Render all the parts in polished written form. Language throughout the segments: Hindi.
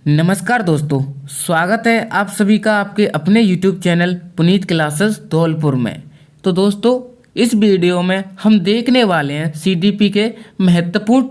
नमस्कार दोस्तों, स्वागत है आप सभी का आपके अपने YouTube channel Puneet classes Dholpur में। तो दोस्तों, इस वीडियो में हम देखने वाले हैं CDP के महत्वपूर्ण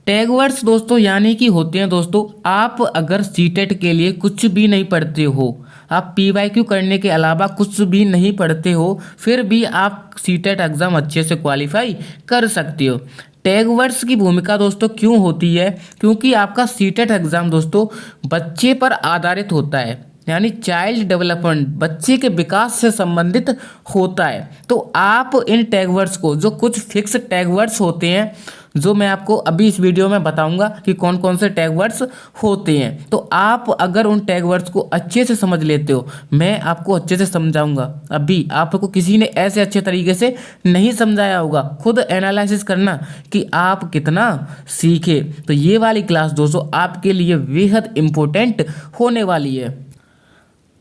टैग वर्ड्स दोस्तों, यानी कि होते हैं दोस्तों, आप अगर सीटेट के लिए कुछ भी नहीं पढ़ते हो, आप PYQ करने के अलावा कुछ भी नहीं पढ़ते हो, फिर भी आप सीटेट एग्ज़ाम अच्छे से क्वालिफाई कर सकते हो। टैग वर्ड्स की भूमिका दोस्तों क्यों होती है? क्योंकि आपका सीटेट एग्ज़ाम दोस्तों बच्चे पर आधारित होता है, यानी चाइल्ड डेवलपमेंट, बच्चे के विकास से संबंधित होता है। तो आप इन टैग वर्ड्स को, जो कुछ फिक्स टैग वर्ड्स होते हैं, जो मैं आपको अभी इस वीडियो में बताऊंगा कि कौन कौन से टैग वर्ड्स होते हैं, तो आप अगर उन टैग वर्ड्स को अच्छे से समझ लेते हो, मैं आपको अच्छे से समझाऊंगा। अभी आपको किसी ने ऐसे अच्छे तरीके से नहीं समझाया होगा, खुद एनालिसिस करना कि आप कितना सीखे। तो ये वाली क्लास दोस्तों आपके लिए बेहद इम्पोर्टेंट होने वाली है।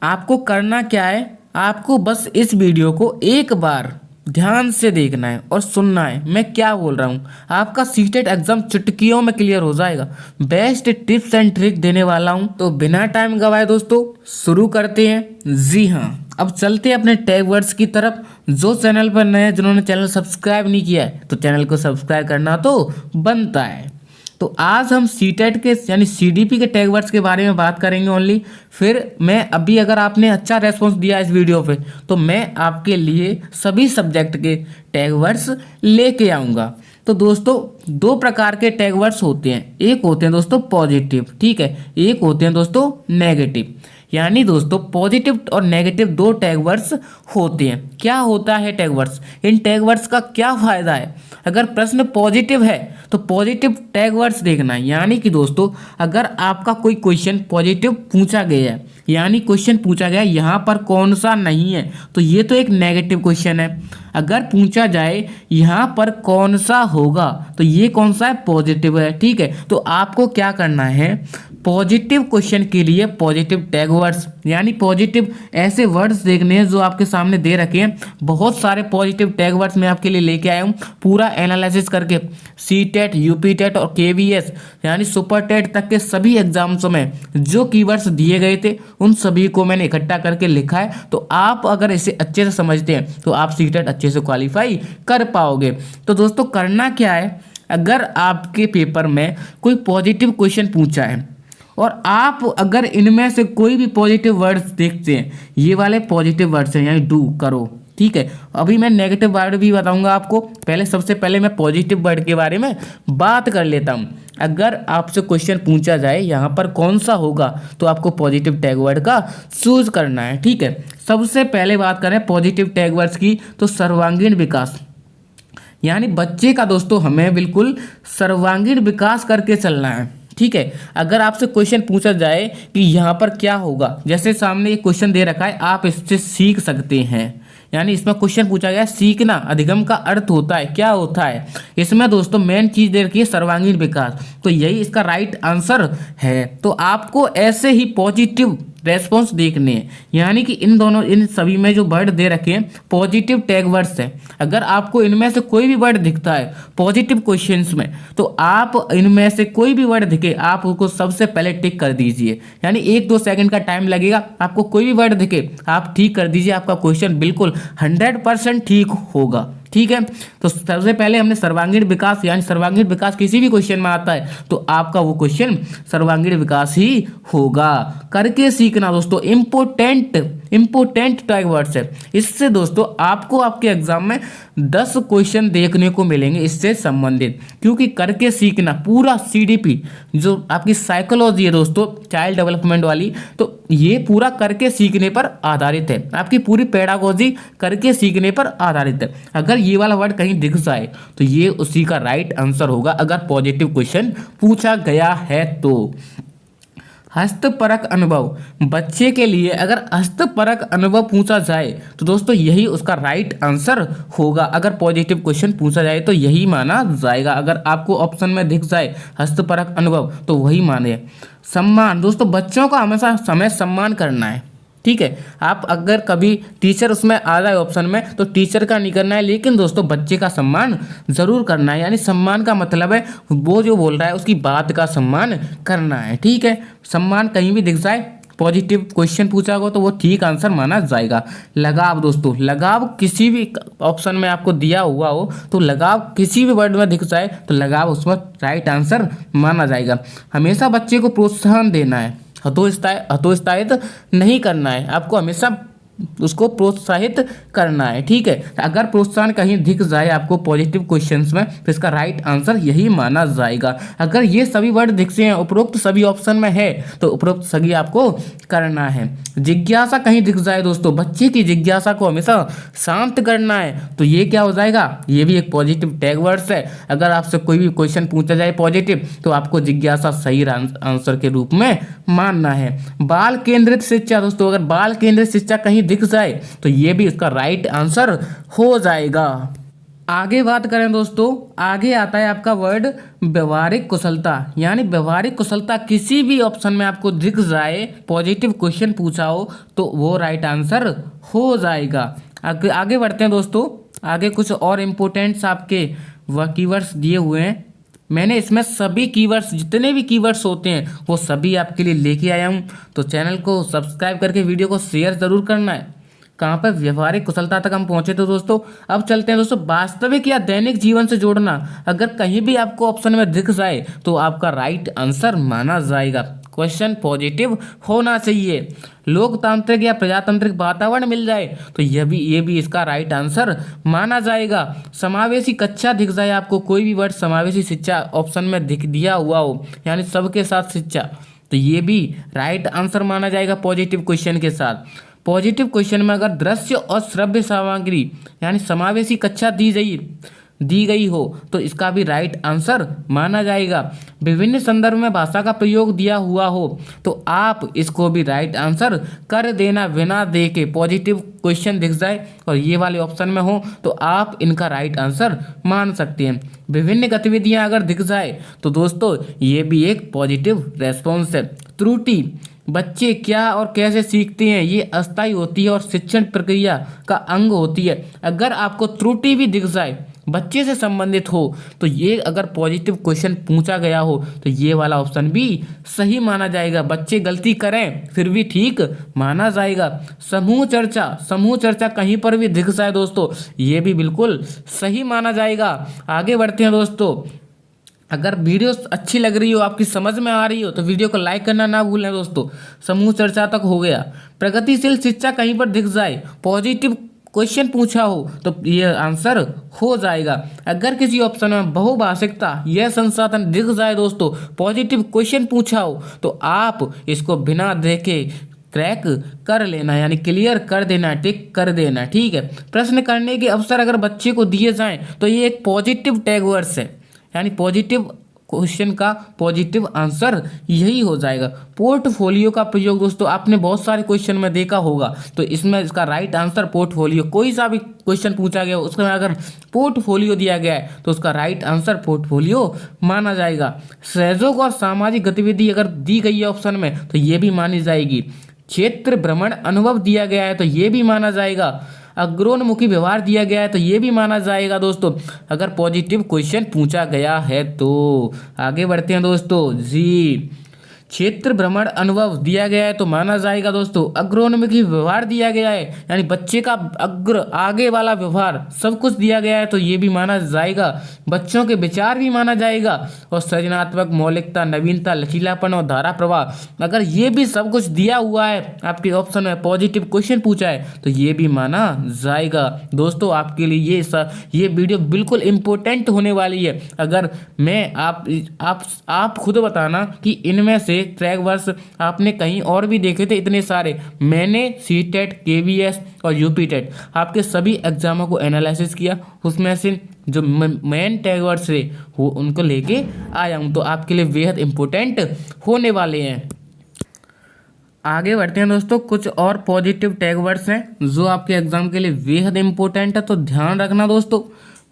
आपको करना क्या है, आपको बस इस वीडियो को एक बार ध्यान से देखना है और सुनना है मैं क्या बोल रहा हूँ। आपका सीटेट एग्जाम चुटकियों में क्लियर हो जाएगा। बेस्ट टिप्स एंड ट्रिक देने वाला हूँ। तो बिना टाइम गवाए दोस्तों शुरू करते हैं। जी हाँ, अब चलते हैं अपने टैग वर्ड्स की तरफ। जो चैनल पर नए हैं, जिन्होंने चैनल सब्सक्राइब नहीं किया है, तो चैनल को सब्सक्राइब करना तो बनता है। तो आज हम सीटेट के यानी CDP के टैग वर्ड्स के बारे में बात करेंगे ओनली। फिर मैं अभी, अगर आपने अच्छा रेस्पॉन्स दिया इस वीडियो पे, तो मैं आपके लिए सभी सब्जेक्ट के टैग वर्ड्स लेके आऊँगा। तो दोस्तों, दो प्रकार के टैग वर्ड्स होते हैं। एक होते हैं दोस्तों पॉजिटिव, ठीक है, एक होते हैं दोस्तों नेगेटिव। यानी दोस्तों पॉजिटिव और नेगेटिव दो टैग वर्ड्स होते हैं। क्या होता है टैग वर्ड्स, इन टैग वर्ड्स का क्या फ़ायदा है? अगर प्रश्न पॉजिटिव है तो पॉजिटिव टैग वर्ड्स देखना है। यानी कि दोस्तों, अगर आपका कोई क्वेश्चन पॉजिटिव पूछा गया है, यानी क्वेश्चन पूछा गया यहाँ पर कौन सा नहीं है, तो ये तो एक नेगेटिव क्वेश्चन है। अगर पूछा जाए यहाँ पर कौन सा होगा, तो ये कौन सा है, पॉजिटिव है, ठीक है। तो आपको क्या करना है, पॉजिटिव क्वेश्चन के लिए पॉजिटिव टैग वर्ड्स, यानी पॉजिटिव ऐसे वर्ड्स देखने हैं जो आपके सामने दे रखे हैं। बहुत सारे पॉजिटिव टैग वर्ड्स मैं आपके लिए लेके आया हूँ, पूरा एनालिसिस करके। सीटेट, यूपीटेट और KVS यानी सुपर टेट तक के सभी एग्जाम्स में जो कीवर्ड्स दिए गए थे, उन सभी को मैंने इकट्ठा करके लिखा है। तो आप अगर इसे अच्छे से समझते हैं तो आप सीटेट अच्छे से क्वालिफाई कर पाओगे। तो दोस्तों करना क्या है, अगर आपके पेपर में कोई पॉजिटिव क्वेश्चन पूछा है और आप अगर इनमें से कोई भी पॉजिटिव वर्ड्स देखते हैं, ये वाले पॉजिटिव वर्ड्स हैं, यानी डू, करो, ठीक है। अभी मैं नेगेटिव वर्ड भी बताऊंगा आपको। सबसे पहले मैं पॉजिटिव वर्ड के बारे में बात कर लेता हूं। अगर आपसे क्वेश्चन पूछा जाए यहाँ पर कौन सा होगा, तो आपको पॉजिटिव टैग वर्ड का चूज करना है, ठीक है। सबसे पहले बात करें पॉजिटिव टैग वर्ड्स की, तो सर्वांगीण विकास, यानी बच्चे का दोस्तों हमें बिल्कुल सर्वांगीण विकास करके चलना है, ठीक है। अगर आपसे क्वेश्चन पूछा जाए कि यहाँ पर क्या होगा, जैसे सामने एक क्वेश्चन दे रखा है, आप इससे सीख सकते हैं, यानी इसमें क्वेश्चन पूछा गया सीखना, अधिगम का अर्थ होता है, क्या होता है इसमें दोस्तों, मेन चीज दे रखी है सर्वांगीण विकास, तो यही इसका राइट आंसर है। तो आपको ऐसे ही पॉजिटिव रेस्पॉन्स देखने हैं, यानी कि इन सभी में जो वर्ड दे रखे हैं पॉजिटिव टैग वर्ड्स हैं। अगर आपको इनमें से कोई भी वर्ड दिखता है पॉजिटिव क्वेश्चंस में, तो आप इनमें से कोई भी वर्ड दिखे, आप उसको सबसे पहले टिक कर दीजिए। यानी 1-2 सेकंड का टाइम लगेगा, आपको कोई भी वर्ड दिखे आप ठीक कर दीजिए, आपका क्वेश्चन बिल्कुल 100% ठीक होगा, ठीक है। तो सबसे पहले हमने सर्वांगीण विकास, यानी सर्वांगीण विकास किसी भी क्वेश्चन में आता है तो आपका वो क्वेश्चन सर्वांगीण विकास ही होगा। करके सीखना दोस्तों इंपोर्टेंट टैग वर्ड्स है। इससे दोस्तों आपको आपके एग्जाम में 10 क्वेश्चन देखने को मिलेंगे इससे संबंधित, क्योंकि करके सीखना पूरा CDP जो आपकी साइकोलॉजी है दोस्तों, चाइल्ड डेवलपमेंट वाली, तो ये पूरा करके सीखने पर आधारित है। आपकी पूरी पेडागोजी करके सीखने पर आधारित है। अगर ये वाला वर्ड कहीं दिख जाए तो ये उसी का राइट आंसर होगा, अगर पॉजिटिव क्वेश्चन पूछा गया है तो। हस्तपरक अनुभव, बच्चे के लिए अगर हस्तपरक अनुभव पूछा जाए तो दोस्तों यही उसका राइट आंसर होगा। अगर पॉजिटिव क्वेश्चन पूछा जाए तो यही माना जाएगा। अगर आपको ऑप्शन में दिख जाए हस्तपरक अनुभव तो वही माने। सम्मान, दोस्तों बच्चों का हमेशा समय सम्मान करना है, ठीक है। आप अगर कभी टीचर उसमें आ जाए ऑप्शन में तो टीचर का नहीं करना है, लेकिन दोस्तों बच्चे का सम्मान जरूर करना है। यानी सम्मान का मतलब है वो जो बोल रहा है उसकी बात का सम्मान करना है, ठीक है। सम्मान कहीं भी दिख जाए, पॉजिटिव क्वेश्चन पूछा होगा तो वो ठीक आंसर माना जाएगा। लगाव दोस्तों, लगाव किसी भी ऑप्शन में आपको दिया हुआ हो तो लगाव किसी भी वर्ड में दिख जाए तो लगाव उसमें राइट आंसर माना जाएगा। हमेशा बच्चे को प्रोत्साहन देना है, हतोत्साहित नहीं करना है, आपको हमेशा उसको प्रोत्साहित करना है, ठीक है। अगर प्रोत्साहन कहीं दिख जाए आपको पॉजिटिव क्वेश्चंस में तो इसका राइट आंसर यही माना जाएगा। अगर ये सभी वर्ड दिखते हैं, उपरोक्त सभी ऑप्शन में है, तो उपरोक्त सभी आपको करना है। जिज्ञासा कहीं दिख जाए दोस्तों, बच्चे की जिज्ञासा को हमेशा शांत करना है, तो ये क्या हो जाएगा, ये भी एक पॉजिटिव टैग वर्ड्स है। अगर आपसे कोई भी क्वेश्चन पूछा जाए पॉजिटिव तो आपको जिज्ञासा सही आंसर के रूप में मानना है। बाल केंद्रित शिक्षा दोस्तों, अगर बाल केंद्रित शिक्षा कहीं दिख जाए तो ये भी इसका राइट आंसर हो जाएगा। आगे बात करें दोस्तों, आगे आता है आपका वर्ड व्यवहारिक कुशलता। यानी व्यवहारिक कुशलता किसी भी ऑप्शन में आपको दिख जाए, पॉजिटिव क्वेश्चन पूछा हो तो वो राइट आंसर हो जाएगा। आगे बढ़ते हैं दोस्तों, आगे कुछ और इम्पोर्टेंट्स आपके कीवर्ड्स दिए हुए हैं। मैंने इसमें सभी कीवर्ड्स, जितने भी कीवर्ड्स होते हैं वो सभी आपके लिए लेके आया हूँ, तो चैनल को सब्सक्राइब करके वीडियो को शेयर ज़रूर करना है। कहाँ पर व्यवहारिक कुशलता तक हम पहुंचे तो दोस्तों अब चलते हैं दोस्तों वास्तविक या दैनिक जीवन से जोड़ना। अगर कहीं भी आपको ऑप्शन में दिख जाए तो आपका राइट आंसर माना जाएगा। क्वेश्चन पॉजिटिव होना चाहिए। लोकतांत्रिक या प्रजातांत्रिक वातावरण मिल जाए तो ये भी इसका राइट आंसर माना जाएगा। समावेशी कक्षा दिख जाए आपको, कोई भी वर्ड समावेशी शिक्षा ऑप्शन में दिख दिया हुआ हो, यानी सबके साथ शिक्षा, तो ये भी राइट आंसर माना जाएगा पॉजिटिव क्वेश्चन के साथ। पॉजिटिव क्वेश्चन में अगर दृश्य और श्रव्य सामग्री यानी समावेशी कक्षा दी गई हो तो इसका भी राइट आंसर माना जाएगा। विभिन्न संदर्भ में भाषा का प्रयोग दिया हुआ हो तो आप इसको भी राइट आंसर कर देना, बिना दे के पॉजिटिव क्वेश्चन दिख जाए और ये वाले ऑप्शन में हो तो आप इनका राइट आंसर मान सकते हैं। विभिन्न गतिविधियां अगर दिख जाए तो दोस्तों ये भी एक पॉजिटिव रेस्पॉन्स है। त्रुटि, बच्चे क्या और कैसे सीखते हैं ये अस्थायी होती है और शिक्षण प्रक्रिया का अंग होती है। अगर आपको त्रुटि भी दिख जाए, बच्चे से संबंधित हो, तो ये अगर पॉजिटिव क्वेश्चन पूछा गया हो तो ये वाला ऑप्शन भी सही माना जाएगा। बच्चे गलती करें फिर भी ठीक माना जाएगा। समूह चर्चा कहीं पर भी दिख जाए दोस्तों ये भी बिल्कुल सही माना जाएगा। आगे बढ़ते हैं दोस्तों, अगर वीडियो अच्छी लग रही हो, आपकी समझ में आ रही हो तो वीडियो को लाइक करना ना भूलें दोस्तों। समूह चर्चा तक हो गया। प्रगतिशील शिक्षा कहीं पर दिख जाए, पॉजिटिव क्वेश्चन पूछा हो तो ये आंसर हो जाएगा। अगर किसी ऑप्शन में बहुभाषिकता यह संसाधन दिख जाए दोस्तों, पॉजिटिव क्वेश्चन पूछा हो तो आप इसको बिना देखे क्रैक कर लेना, यानी क्लियर कर देना, टिक कर देना, ठीक है। प्रश्न करने के अवसर अगर बच्चे को दिए जाएं तो ये एक पॉजिटिव टैग वर्ड्स है, यानी पॉजिटिव क्वेश्चन का पॉजिटिव आंसर यही हो जाएगा। पोर्टफोलियो का प्रयोग दोस्तों आपने बहुत सारे क्वेश्चन में देखा होगा, तो इसमें इसका राइट आंसर पोर्टफोलियो। कोई सा भी क्वेश्चन पूछा गया उसमें अगर पोर्टफोलियो दिया गया है तो उसका राइट आंसर पोर्टफोलियो माना जाएगा। सहयोग और सामाजिक गतिविधि अगर दी गई है ऑप्शन में तो ये भी मानी जाएगी। क्षेत्र भ्रमण अनुभव दिया गया है तो ये भी माना जाएगा। अग्रोन्मुखी व्यवहार दिया गया है तो ये भी माना जाएगा दोस्तों, अगर पॉजिटिव क्वेश्चन पूछा गया है तो। आगे बढ़ते हैं दोस्तों, जी क्षेत्र भ्रमण अनुभव दिया गया है तो माना जाएगा दोस्तों। अग्रोन्मुखी व्यवहार दिया गया है यानी बच्चे का आगे वाला व्यवहार सब कुछ दिया गया है तो ये भी माना जाएगा। बच्चों के विचार भी माना जाएगा। और सृजनात्मक, मौलिकता, नवीनता, लचीलापन और धारा प्रवाह, अगर ये भी सब कुछ दिया हुआ है आपके ऑप्शन में, पॉजिटिव क्वेश्चन पूछा है तो ये भी माना जाएगा। दोस्तों आपके लिए ये वीडियो बिल्कुल इम्पोर्टेंट होने वाली है। अगर मैं आप खुद बताना कि इनमें से ट्रैक वर्ड्स आपने कहीं और भी देखे थे इतने सारे। मैंने सीटेट, केवीएस और यूपीटेट आपके सभी एग्जामों को एनालिसिस किया, उसमें से जो मेन टैग वर्ड्स थे वो उनको लेके आया हूँ, तो आपके लिए बेहद इंपॉर्टेंट होने वाले हैं। आगे बढ़ते हैं दोस्तों, कुछ और पॉजिटिव टैग वर्ड्स हैं जो आपके एग्जाम के लिए बेहद इंपॉर्टेंट है, तो ध्यान रखना दोस्तों।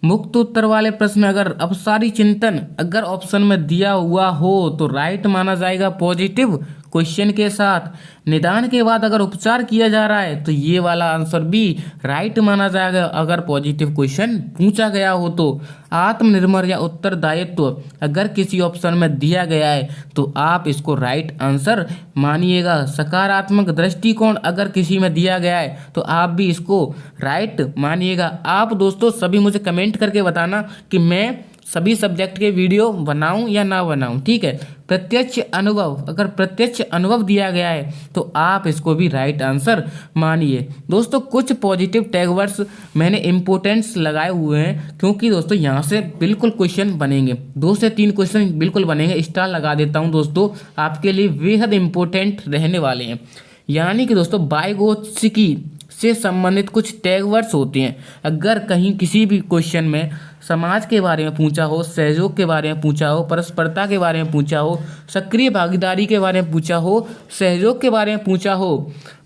मुक्त उत्तर वाले प्रश्न अगर अपसारी चिंतन अगर ऑप्शन में दिया हुआ हो तो राइट माना जाएगा पॉजिटिव क्वेश्चन के साथ निदान के बाद अगर उपचार किया जा रहा है तो ये वाला आंसर भी राइट माना जाएगा अगर पॉजिटिव क्वेश्चन पूछा गया हो तो। आत्मनिर्भर या उत्तरदायित्व अगर किसी ऑप्शन में दिया गया है तो आप इसको राइट आंसर मानिएगा। सकारात्मक दृष्टिकोण अगर किसी में दिया गया है तो आप भी इसको राइट मानिएगा। आप दोस्तों सभी मुझे कमेंट करके बताना कि मैं सभी सब्जेक्ट के वीडियो बनाऊं या ना बनाऊं, ठीक है। प्रत्यक्ष अनुभव अगर प्रत्यक्ष अनुभव दिया गया है तो आप इसको भी राइट आंसर मानिए। दोस्तों कुछ पॉजिटिव टैग वर्ड्स मैंने इम्पोर्टेंस लगाए हुए हैं क्योंकि दोस्तों यहाँ से बिल्कुल क्वेश्चन बनेंगे, 2 से 3 क्वेश्चन बिल्कुल बनेंगे। स्टार लगा देता हूँ दोस्तों, आपके लिए बेहद इम्पोर्टेंट रहने वाले हैं। यानी कि दोस्तों वाइगोत्स्की से संबंधित कुछ टैग वर्ड्स होते हैं। अगर कहीं किसी भी क्वेश्चन में समाज के बारे में पूछा हो, सहयोग के बारे में पूछा हो, परस्परता के बारे में पूछा हो, सक्रिय भागीदारी के बारे में पूछा हो, सहयोग के बारे में पूछा हो,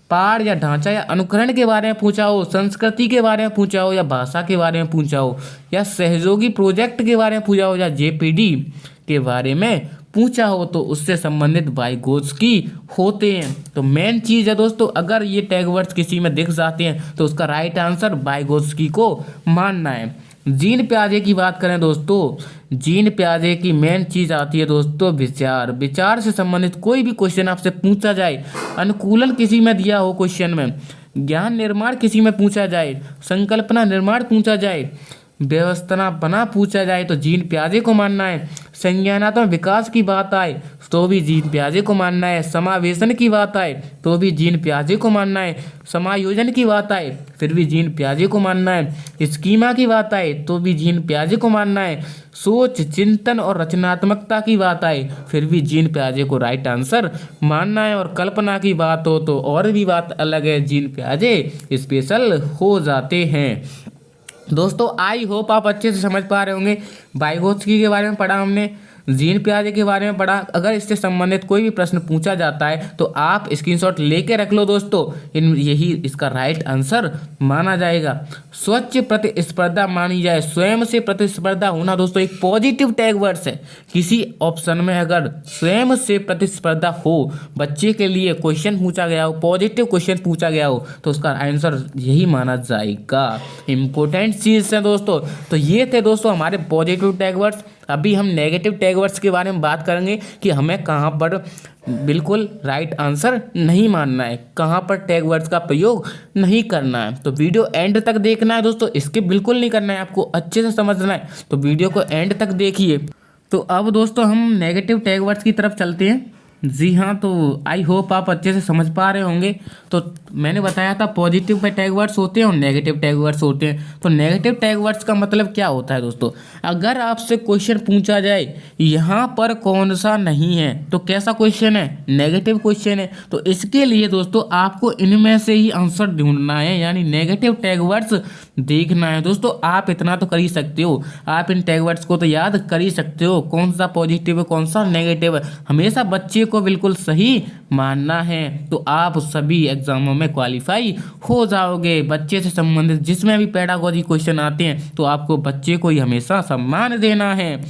पाठ या ढांचा या अनुकरण के बारे में पूछा हो, संस्कृति के बारे में पूछा हो या भाषा के बारे में पूछा हो या सहयोगी प्रोजेक्ट के बारे में पूछा हो या जेपीडी के बारे में पूछा हो तो उससे संबंधित वाइगोत्स्की होते हैं। तो मेन चीज़ है दोस्तों, अगर ये टैग वर्ड्स किसी में दिख जाते हैं तो उसका राइट आंसर वाइगोत्स्की को मानना है। जीन प्याजे की बात करें दोस्तों, जीन प्याजे की मेन चीज़ आती है दोस्तों विचार। विचार से संबंधित कोई भी क्वेश्चन आपसे पूछा जाए, अनुकूलन किसी में दिया हो क्वेश्चन में, ज्ञान निर्माण किसी में पूछा जाए, संकल्पना निर्माण पूछा जाए, व्यवस्थापना पूछा जाए तो जीन प्याजे को मानना है। संज्ञानात्मक विकास की बात आए तो भी जीन प्याजे को मानना है। समावेशन की बात आए तो भी जीन प्याजे को मानना है। समायोजन की बात आए फिर भी जीन प्याजे को मानना है। स्कीमा की बात आए तो भी जीन प्याजे को मानना है। सोच, चिंतन और रचनात्मकता की बात आए फिर भी जीन प्याजे को राइट आंसर मानना है। और कल्पना की बात हो तो और भी बात अलग है, जीन प्याजे स्पेशल हो जाते हैं। दोस्तों आई होप आप अच्छे से समझ पा रहे होंगे। वाइगोत्स्की के बारे में पढ़ा हमने, जीन प्याजे के बारे में पढ़ा। अगर इससे संबंधित कोई भी प्रश्न पूछा जाता है तो आप स्क्रीनशॉट लेके रख लो दोस्तों, यही इसका राइट आंसर माना जाएगा। स्वच्छ प्रतिस्पर्धा मानी जाए, स्वयं से प्रतिस्पर्धा होना दोस्तों एक पॉजिटिव टैग वर्ड्स है। किसी ऑप्शन में अगर स्वयं से प्रतिस्पर्धा हो, बच्चे के लिए क्वेश्चन पूछा गया हो, पॉजिटिव क्वेश्चन पूछा गया हो तो उसका आंसर यही माना जाएगा। इंपॉर्टेंट चीज़ है दोस्तों। तो ये थे दोस्तों हमारे पॉजिटिव टैग वर्ड्स। अभी हम नेगेटिव टैग वर्ड्स के बारे में बात करेंगे कि हमें कहाँ पर बिल्कुल राइट आंसर नहीं मानना है, कहाँ पर टैग वर्ड्स का प्रयोग नहीं करना है। तो वीडियो एंड तक देखना है दोस्तों, स्किप बिल्कुल नहीं करना है, आपको अच्छे से समझना है। तो वीडियो को एंड तक देखिए। तो अब दोस्तों हम नेगेटिव टैग वर्ड्स की तरफ चलते हैं। जी हाँ, तो आई होप आप अच्छे से समझ पा रहे होंगे। तो मैंने बताया था पॉजिटिव पे टैग वर्ड्स होते हैं और नेगेटिव टैग वर्ड्स होते हैं। तो नेगेटिव टैग वर्ड्स का मतलब क्या होता है दोस्तों, अगर आपसे क्वेश्चन पूछा जाए यहाँ पर कौन सा नहीं है तो कैसा क्वेश्चन है, नेगेटिव क्वेश्चन है। तो इसके लिए दोस्तों आपको इनमें से ही आंसर ढूंढना है, यानी नेगेटिव टैग वर्ड्स देखना है। दोस्तों आप इतना तो कर ही सकते हो, आप इन टैग वर्ड्स को तो याद कर ही सकते हो, कौन सा पॉजिटिव है कौन सा नेगेटिव है। हमेशा बच्चे को बिल्कुल सही मानना है तो आप सभी एग्जामों में क्वालिफाई हो जाओगे। बच्चे से संबंधित जिसमें भी पेडागोजी क्वेश्चन आते हैं तो आपको बच्चे को ही हमेशा सम्मान देना है।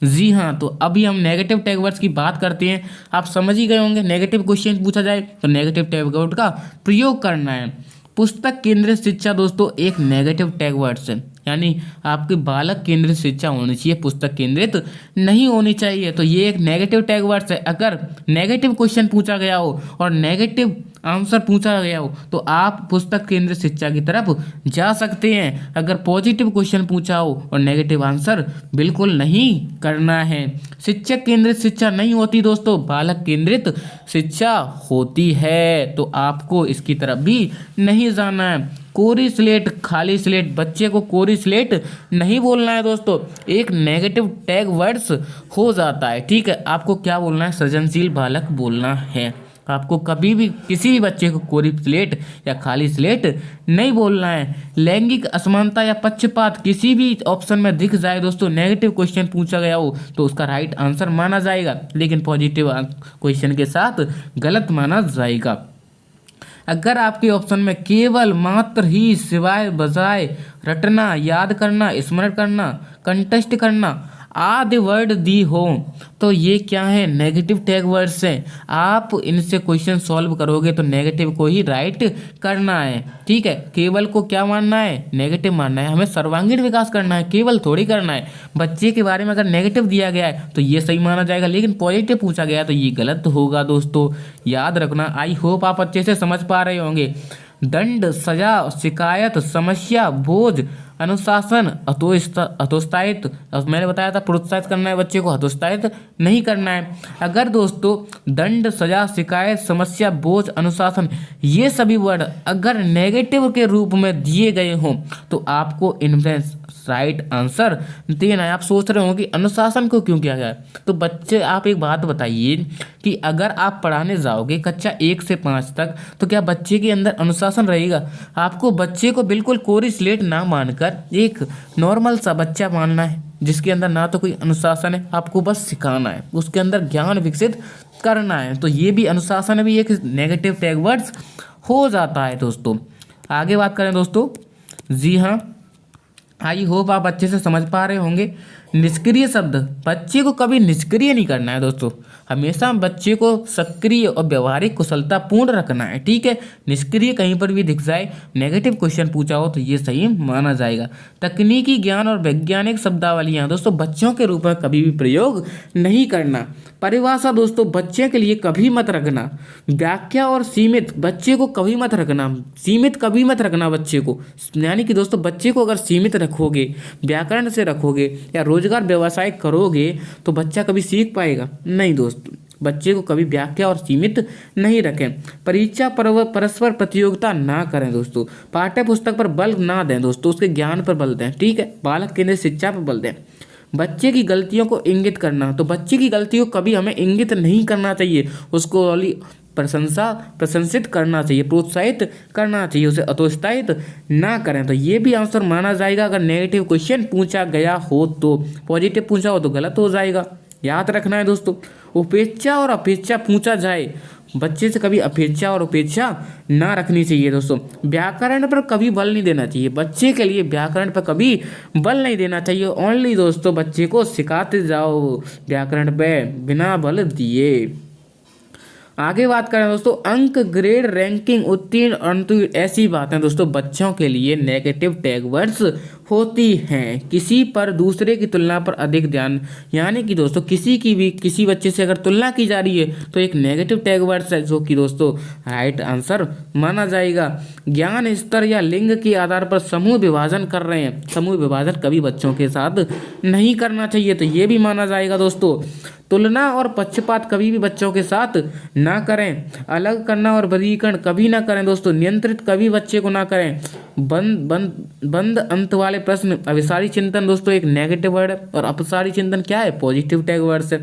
जी हाँ, तो अभी हम नेगेटिव टैग वर्ड्स की बात करते हैं। आप समझ ही गए होंगे, नेगेटिव क्वेश्चन पूछा जाए तो नेगेटिव टैग वर्ड का प्रयोग करना है। पुस्तक केंद्रित शिक्षा दोस्तों एक नेगेटिव टैग वर्ड्स है, यानी आपकी बालक केंद्रित शिक्षा होनी चाहिए, पुस्तक केंद्रित नहीं होनी चाहिए। तो ये एक नेगेटिव टैग वर्ड्स है। अगर नेगेटिव क्वेश्चन पूछा गया हो और नेगेटिव आंसर पूछा गया हो तो आप पुस्तक केंद्रित शिक्षा की तरफ जा सकते हैं। अगर पॉजिटिव क्वेश्चन पूछा हो और नेगेटिव आंसर बिल्कुल नहीं करना है। शिक्षक केंद्रित शिक्षा नहीं होती दोस्तों, बालक केंद्रित शिक्षा होती है, तो आपको इसकी तरफ भी नहीं जाना है। कोरी स्लेट, खाली स्लेट, बच्चे को कोरी स्लेट नहीं बोलना है दोस्तों, एक नेगेटिव टैग वर्ड्स हो जाता है। ठीक है, आपको क्या बोलना है, सृजनशील बालक बोलना है। आपको कभी भी किसी भी बच्चे को कोरी स्लेट या खाली स्लेट नहीं बोलना है। लैंगिक असमानता या पक्षपात किसी भी ऑप्शन में दिख जाए दोस्तों, नेगेटिव क्वेश्चन पूछा गया हो तो उसका राइट आंसर माना जाएगा, लेकिन पॉजिटिव क्वेश्चन के साथ गलत माना जाएगा। अगर आपके ऑप्शन में केवल मात्र ही सिवाय बजाय रटना, याद करना, स्मरण करना, कंटेस्ट करना आधे वर्ड दी हो तो ये क्या है, नेगेटिव टैग वर्ड्स हैं। आप इनसे क्वेश्चन सॉल्व करोगे तो नेगेटिव को ही राइट करना है, ठीक है। केवल को क्या मानना है, नेगेटिव मानना है। हमें सर्वांगीण विकास करना है, केवल थोड़ी करना है। बच्चे के बारे में अगर नेगेटिव दिया गया है तो ये सही माना जाएगा, लेकिन पॉजिटिव पूछा गया है तो ये गलत होगा दोस्तों, याद रखना। आई होप आप अच्छे से समझ पा रहे होंगे। दंड, सजा, शिकायत, समस्या, बोझ, अनुशासन, हतोत्साहित। मैंने बताया था प्रोत्साहित करना है बच्चे को, हतोत्साहित नहीं करना है। अगर दोस्तों दंड, सजा, शिकायत, समस्या, बोझ, अनुशासन ये सभी वर्ड अगर नेगेटिव के रूप में दिए गए हों तो आपको इनमें राइट आंसर देना है। आप सोच रहे हो कि अनुशासन को क्यों किया गया है, तो बच्चे आप एक बात बताइए कि अगर आप पढ़ाने जाओगे कक्षा 1 से 5 तक तो क्या बच्चे के अंदर अनुशासन रहेगा? आपको बच्चे को बिल्कुल कोरी स्लेट ना मानकर एक नॉर्मल सा बच्चा मानना है जिसके अंदर ना तो कोई अनुशासन है, आपको बस सिखाना है, उसके अंदर ज्ञान विकसित करना है। तो ये भी अनुशासन भी एक नेगेटिव टैग वर्ड्स हो जाता है दोस्तों। आगे बात करें दोस्तों, जी हाँ, आई होप आप अच्छे से समझ पा रहे होंगे। निष्क्रिय शब्द, बच्चे को कभी निष्क्रिय नहीं करना है दोस्तों, हमेशा बच्चे को सक्रिय और व्यवहारिक कुशलता पूर्ण रखना है, ठीक है। निष्क्रिय कहीं पर भी दिख जाए, नेगेटिव क्वेश्चन पूछा हो तो ये सही माना जाएगा। तकनीकी ज्ञान और वैज्ञानिक शब्दावलियां दोस्तों बच्चों के रूप में कभी भी प्रयोग नहीं करना। परिभाषा दोस्तों बच्चे के लिए कभी मत रखना। व्याख्या और सीमित, बच्चे को कभी मत रखना, सीमित कभी मत रखना बच्चे को। यानी कि दोस्तों बच्चे को अगर सीमित रखोगे, व्याकरण से रखोगे या रोजगार व्यवसाय करोगे तो बच्चा कभी सीख पाएगा नहीं दोस्तों। बच्चे को कभी व्याख्या और सीमित नहीं रखें। परीक्षा परस्पर प्रतियोगिता ना करें दोस्तों। पाठ्य पुस्तक पर बल ना दें दोस्तों, उसके ज्ञान पर बल दें, ठीक है। बालक केंद्रित शिक्षा पर बल दें। बच्चे की गलतियों को इंगित करना, तो बच्चे की गलतियों को कभी हमें इंगित नहीं करना चाहिए, उसको प्रशंसित करना चाहिए, प्रोत्साहित करना चाहिए, उसे हतोत्साहित ना करें। तो ये भी आंसर माना जाएगा अगर नेगेटिव क्वेश्चन पूछा गया हो तो। पॉजिटिव पूछा हो तो गलत हो जाएगा, याद रखना है दोस्तों। उपेक्षा और अपेक्षा पूछा जाए, बच्चे से कभी अपेक्षा और उपेक्षा ना रखनी चाहिए दोस्तों। व्याकरण पर कभी बल नहीं देना चाहिए, बच्चे के लिए व्याकरण पर कभी बल नहीं देना चाहिए। ओनली दोस्तों बच्चे को सिखाते जाओ व्याकरण पे बिना बल दिए। आगे बात करें दोस्तों, अंक, ग्रेड, रैंकिंग, उत्तीर्ण, अंतु, ऐसी बातें दोस्तों बच्चों के लिए नेगेटिव टैग वर्ड्स होती हैं। किसी पर दूसरे की तुलना पर अधिक ध्यान, यानी कि दोस्तों किसी बच्चे से अगर तुलना की जा रही है तो एक नेगेटिव टैग वर्ड्स है जो कि दोस्तों राइट आंसर माना जाएगा। ज्ञान स्तर या लिंग के आधार पर समूह विभाजन कर रहे हैं, समूह विभाजन कभी बच्चों के साथ नहीं करना चाहिए, तो ये भी माना जाएगा दोस्तों। तुलना और पक्षपात कभी भी बच्चों के साथ ना करें। अलग करना और वर्गीकरण कभी ना करें दोस्तों। नियंत्रित कभी बच्चे को ना करें। बंद अंत वाले प्रश्न, अभिसारी चिंतन दोस्तों एक नेगेटिव वर्ड है और अपसारी चिंतन क्या है, पॉजिटिव टैग वर्ड्स है।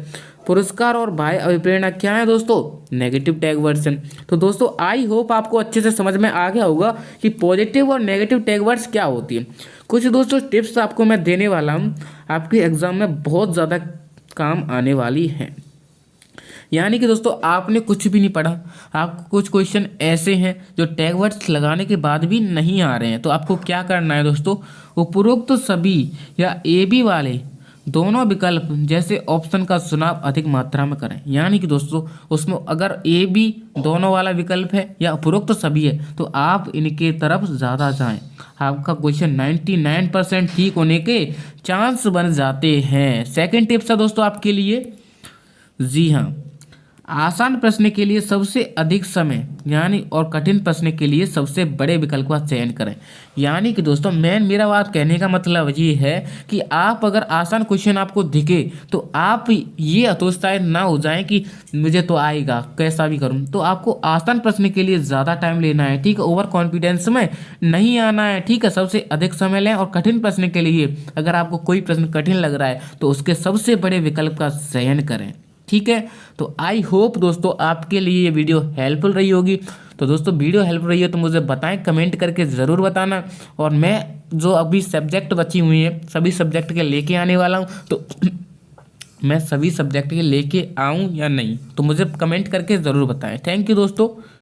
पुरस्कार और बाह्य अभिप्रेरणा क्या है दोस्तों, नेगेटिव टैग वर्ड्स हैं। तो दोस्तों आई होप आपको अच्छे से समझ में आ गया होगा कि पॉजिटिव और नेगेटिव टैग वर्ड्स क्या होती है। कुछ दोस्तों टिप्स आपको मैं देने वाला हूँ, आपके एग्जाम में बहुत ज़्यादा काम आने वाली है। यानी कि दोस्तों आपने कुछ भी नहीं पढ़ा, आपको कुछ क्वेश्चन ऐसे हैं जो टैग वर्ड्स लगाने के बाद भी नहीं आ रहे हैं, तो आपको क्या करना है दोस्तों, उपरोक्त सभी या ए बी वाले दोनों विकल्प जैसे ऑप्शन का चुनाव अधिक मात्रा में करें। यानी कि दोस्तों उसमें अगर ए बी दोनों वाला विकल्प है या उपरोक्त सभी है तो आप इनके तरफ ज़्यादा जाएं, आपका क्वेश्चन 99% ठीक होने के चांस बन जाते हैं। सेकंड टिप्स है दोस्तों आपके लिए, जी हाँ, आसान प्रश्न के लिए सबसे अधिक समय यानी और कठिन प्रश्न के लिए सबसे बड़े विकल्प का चयन करें। यानी कि दोस्तों मेरा बात कहने का मतलब ये है कि आप अगर आसान क्वेश्चन आपको दिखे तो आप ये हतोत्साहित ना हो जाएं कि मुझे तो आएगा कैसा भी करूं, तो आपको आसान प्रश्न के लिए ज़्यादा टाइम लेना है, ठीक है। ओवर कॉन्फिडेंस में नहीं आना है, ठीक है। सबसे अधिक समय लें और कठिन प्रश्न के लिए अगर आपको कोई प्रश्न कठिन लग रहा है तो उसके सबसे बड़े विकल्प का चयन करें, ठीक है। तो आई होप दोस्तों आपके लिए ये वीडियो हेल्पफुल रही होगी। तो दोस्तों वीडियो हेल्पफुल रही है तो मुझे बताएं, कमेंट करके ज़रूर बताना। और मैं जो अभी सब्जेक्ट बची हुई है सभी सब्जेक्ट के लेके आने वाला हूं, तो मैं सभी सब्जेक्ट के लेके आऊं या नहीं तो मुझे कमेंट करके ज़रूर बताएं। थैंक यू दोस्तों।